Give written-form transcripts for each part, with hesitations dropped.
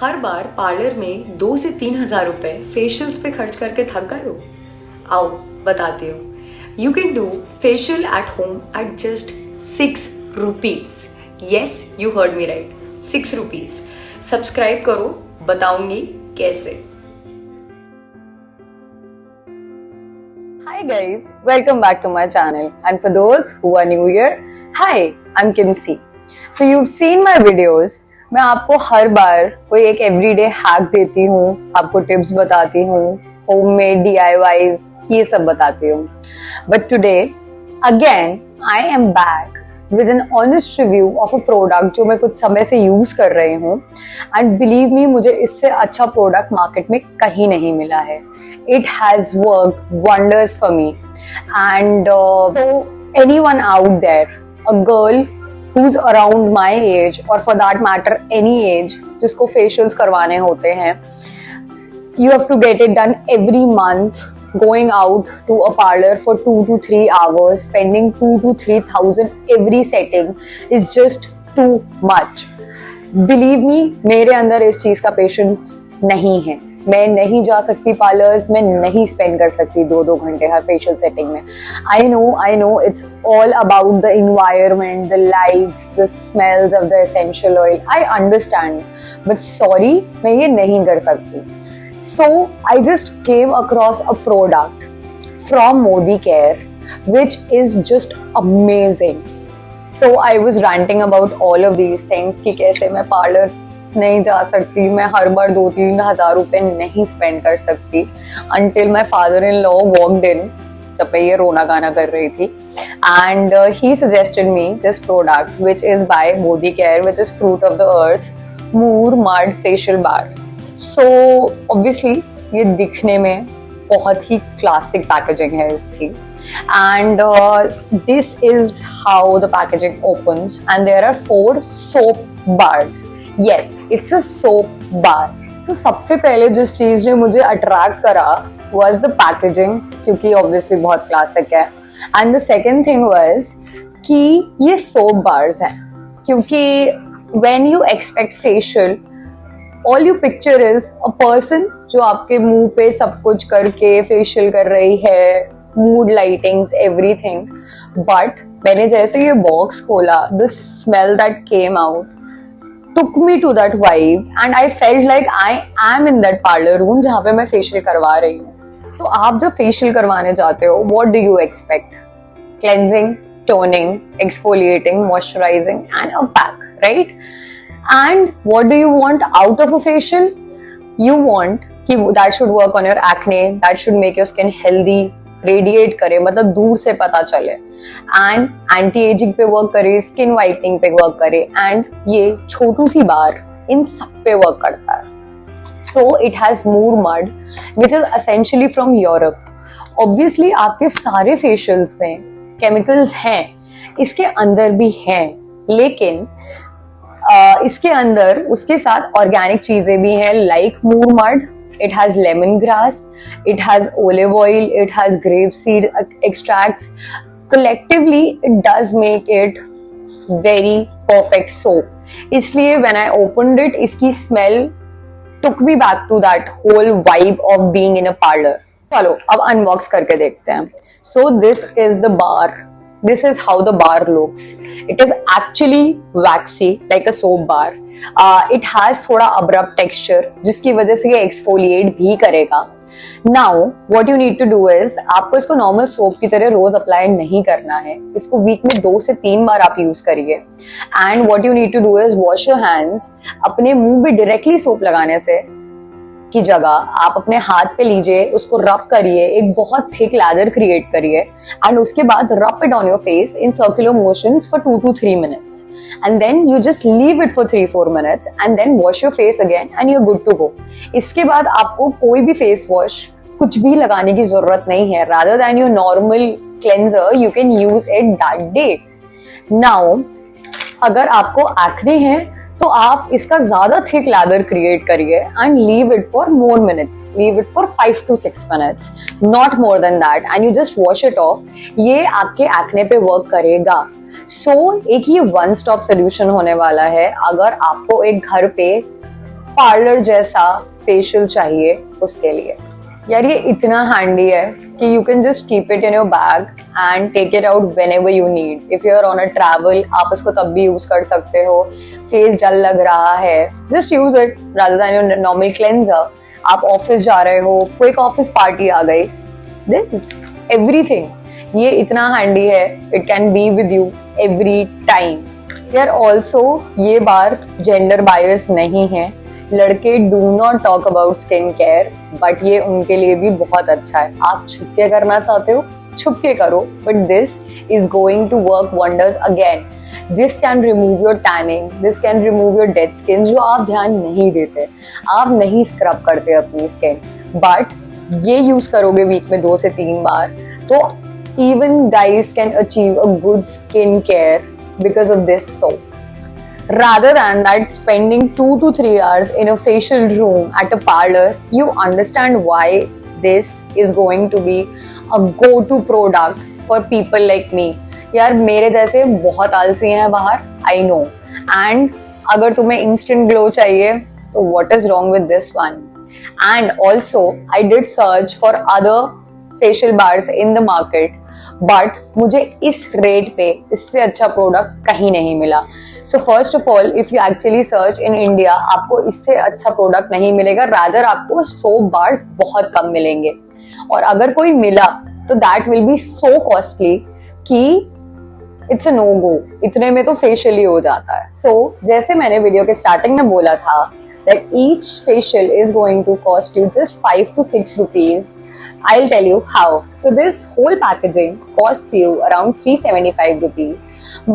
हर बार parlour में 2 से 3 हजार रुपए फेशियल्स पे खर्च करके थक गए हो? आओ बताती हूँ. You can do facial at home at just 6 rupees. Yes, you heard me right, 6 rupees. Subscribe करो, बताऊंगी कैसे. Hi guys, welcome back to my channel, and for those who are new here, hi, I'm Kim C. So you've seen my videos. मैं आपको हर बार कोई एक everyday hack देती हूँ, आपको टिप्स बताती हूँ, होममेड DIYs ये सब बताती हूँ. But today again I am back with an honest review of a product जो मैं कुछ समय से यूज कर रही हूँ, and believe me मुझे इससे अच्छा प्रोडक्ट मार्केट में कहीं नहीं मिला है. It has worked wonders for me, and so anyone out there, a girl who's around my age or for that matter any age जिसको facials करवाने होते हैं, you have to get it done every month. Going out to a parlor for 2 to 3 hours, spending 2 to 3,000 every setting is just too much. Believe me, मेरे अंदर इस चीज का patience नहीं है. मैं नहीं जा सकती पार्लर्स में, नहीं स्पेंड कर सकती 2-2 घंटे हर फेशियल सेटिंग में. I know it's all about the environment, the lights, the smells of the essential oil. I understand, but sorry, मैं ये नहीं कर सकती. So I just came across a product from Modi Care which is just amazing. So I was ranting about all of these things कि कैसे मैं parlour नहीं जा सकती, मैं हर बार 2-3 हजार रुपए नहीं स्पेंड कर सकती, until my father-in-law walked in जब मैं ये रोना गाना कर रही थी, and he suggested me this product which is by Modi Care, which is Fruit of the Earth Moor Mud Facial Bar. So obviously ये दिखने में बहुत ही क्लासिक पैकेजिंग है इसकी, and this is how the packaging opens, and there are 4 soap bars. Yes, it's a soap bar. So सबसे पहले जिस चीज ने मुझे अट्रैक्ट करा was the packaging, क्योंकि obviously बहुत क्लासिक है, and the second thing was कि ये soap bars हैं, क्योंकि when you expect facial all you picture is a person जो आपके मुंह पे सब कुछ करके फेशियल कर रही है, मूड लाइटिंग्स एवरीथिंग. बट मैंने जैसे ये बॉक्स खोला, the smell that came out took me to that vibe, and I felt like I am in that parlor room जहाँ पे मैं फेशियल करवा रही हूँ. तो आप जब फेशियल करवाने जाते हो, what do you expect? Cleansing, toning, exfoliating, moisturizing and a pack, right? And what do you want out of a facial? You want कि that should work on your acne, that should make your skin healthy, radiate करे, मतलब दूर से पता चले, and anti-aging पे work करे, skin whitening पे work करे, and ये छोटू सी बार इन सब पे work करता है. So it has Moor Mud, which is essentially from Europe. Obviously आपके सारे facials में chemicals हैं, इसके अंदर भी हैं, लेकिन इसके अंदर उसके साथ ऑर्गेनिक चीजें भी हैं, like moor mud. It has lemon grass, it has olive oil, it has grape seed extracts. Collectively it does make it very perfect soap. इसलिए व्हेन आई ओपनड इट, इसकी smell took me back to that whole vibe of being in a parlour. चलो अब unbox करके देखते हैं. So this is the bar. This is how the bar looks. It is actually waxy like a soap bar. It has थोड़ा abrupt texture जिसकी वजह से ये exfoliate भी करेगा. Now what you need to do is आपको इसको normal soap की तरह रोज अप्लाई नहीं करना है. इसको वीक में 2 से 3 बार आप यूज करिए. And what you need to do is wash your hands. अपने मुंह पे directly सोप लगाने से की जगह आप अपने हाथ पे लीजिए, उसको रब करिए, एक बहुत थिक लैदर क्रिएट करिए, एंड उसके बाद rub it on your face in circular motions for 2 to 3 minutes, and then you just leave it for 3-4 minutes, and then wash your face again and you are good to go. इसके बाद आपको कोई भी face wash कुछ भी लगाने की जरूरत नहीं है. Rather than your normal cleanser you can use it that day. Now अगर आपको एक्ने है तो आप इसका ज्यादा थिक लैदर क्रिएट करिए and leave it for more minutes. Leave it for 5 to 6 minutes, not more than that, and you just wash it of. ये आपके एक्ने पे वर्क करेगा. सो एक ये वन स्टॉप सोल्यूशन होने वाला है. अगर आपको एक घर पे पार्लर जैसा फेशियल चाहिए उसके लिए। यार ये इतना हैंडी है कि you can just keep it in your bag and take it out whenever you need. If you are on a travel, आप इसको तब भी यूज कर सकते हो। फेस डल लग रहा है, just use it rather than your normal cleanser. आप ऑफिस जा रहे हो, कोई ऑफिस पार्टी आ गई, दिस एवरीथिंग ये इतना हैंडी है, it can be with you every time. यार ऑल्सो ये बार जेंडर बायस नहीं है, लड़के do not talk about skin care, but ये उनके लिए भी बहुत अच्छा है। आप छुपके करना चाहते हो, छुपके करो, but this is going to work wonders again. This can remove your tanning, this can remove your dead skin, जो आप ध्यान नहीं देते, आप नहीं स्क्रब करते अपनी स्किन, बट ये यूज करोगे वीक में 2 से 3 बार, तो even guys can achieve a good skin care because of this soap. Rather than that spending 2 to 3 hours in a facial room at a parlor, you understand why this is going to be a go-to product for people like me. यार मेरे जैसे बहुत आलसी हैं बाहर, I know. And अगर तुम्हें instant glow चाहिए तो what is wrong with this one? And also I did search for other facial bars in the market, but मुझे इस रेट पे इससे अच्छा प्रोडक्ट कहीं नहीं मिला। So first of all, if you actually search in India, आपको इससे अच्छा प्रोडक्ट नहीं मिलेगा, रादर आपको सोप बार्स बहुत कम मिलेंगे, और अगर कोई मिला तो that will be so costly कि इट्स अ नो गो। इतने में तो फेशियल ही हो जाता है। सो जैसे मैंने वीडियो के स्टार्टिंग में बोला था that each facial is going to cost you just 5 to 6 rupees. I'll tell you how. So this whole packaging costs you around 375 rupees,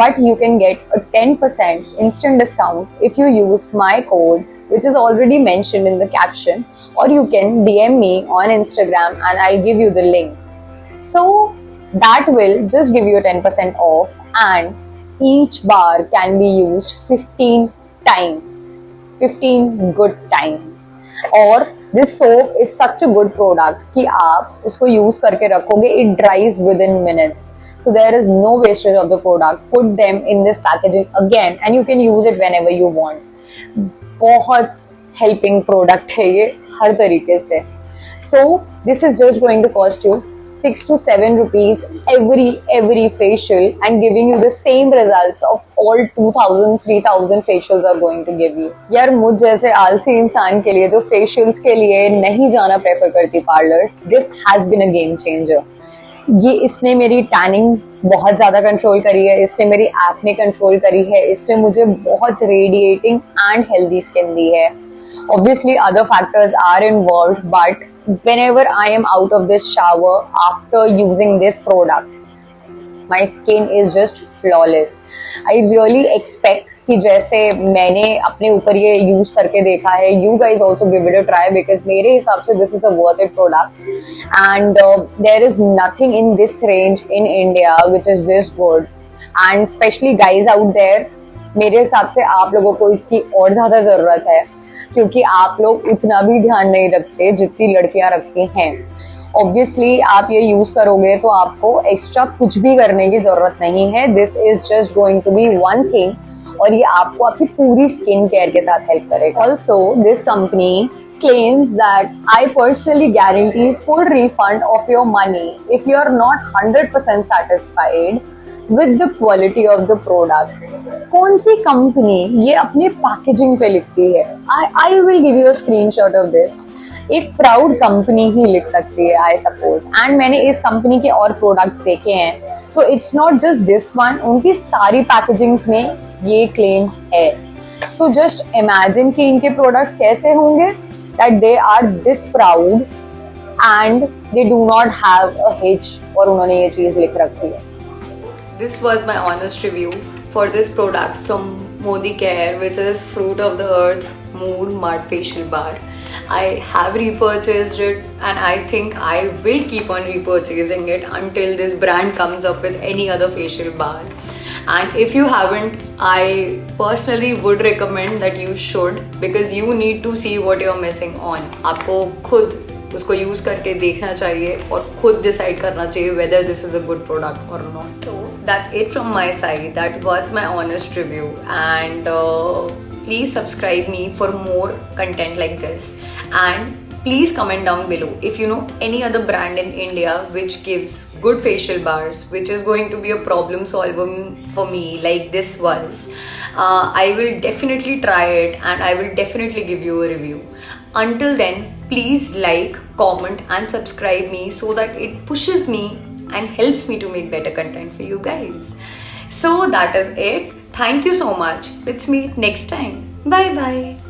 but you can get a 10% instant discount if you use my code, which is already mentioned in the caption, or you can DM me on Instagram and I'll give you the link. So that will just give you a 10% off, and each bar can be used 15 times. 15 good times. और this soap is such a good product कि आप उसको use करके रखोगे, it dries within minutes. So there is no wastage of the product. Put them in this packaging again and you can use it whenever you want. बहुत helping product है ये हर तरीके से. So this is just going to cost you 6 to 7 rupees every facial and giving you the same results of all 2000-3000 facials are going to give you. यार मुझ जैसे आलसी इंसान के लिए जो फेशियल्स के लिए नहीं जाना प्रेफर करती parlours, this has been a game changer. ये इसने मेरी टैनिंग बहुत ज्यादा कंट्रोल करी है, इसने मेरी एक्ने कंट्रोल करी है, इसने मुझे बहुत रेडिएटिंग एंड हेल्दी स्किन दी है. Obviously other factors are involved, but whenever I am out of this shower after using this product, my skin is just flawless. I really expect कि जैसे मैंने अपने ऊपर ये यूज करके देखा है, you guys also give it a try because मेरे हिसाब से this is a worth it product, and there is nothing in this range in India which is this good, and especially guys out there, मेरे हिसाब से आप लोगों को इसकी और ज्यादा जरूरत है क्योंकि आप लोग उतना भी ध्यान नहीं रखते जितनी लड़कियां रखती हैं. ऑब्वियसली आप ये यूज करोगे तो आपको एक्स्ट्रा कुछ भी करने की जरूरत नहीं है. This is just going to be one thing और ये आपको आपकी पूरी स्किन केयर के साथ हेल्प करेगा. Also this company claims that I personally guarantee full refund of your money if you are not 100% satisfied with the quality of the product. कौन सी company ये अपने पैकेजिंग पे लिखती है? I will give you a screenshot of this. एक proud company ही लिख सकती है आई सपोज, एंड मैंने इस कंपनी के और प्रोडक्ट्स देखे हैं. So it's not just this one, उनकी सारी पैकेजिंग्स में ये क्लेम है. सो जस्ट इमेजिन कि इनके प्रोडक्ट्स कैसे होंगे, that they are this proud and they do not have a hitch और उन्होंने ये चीज लिख रखी है. This was my honest review for this product from Modi Care, which is Fruit of the Earth Moor Mud Facial Bar. I have repurchased it and I think I will keep on repurchasing it until this brand comes up with any other facial bar. And if you haven't, I personally would recommend that you should, because you need to see what you're missing on. आपको खुद उसको use करके देखना चाहिए और खुद decide करना चाहिए whether this is a good product or not. So that's it from my side. That was my honest review, and please subscribe me for more content like this, and please comment down below if you know any other brand in India which gives good facial bars, which is going to be a problem solver for me like this was. I will definitely try it and I will definitely give you a review. Until then, please like, comment and subscribe me so that it pushes me and helps me to make better content for you guys. So that is it. Thank you so much. Let's meet next time. Bye bye.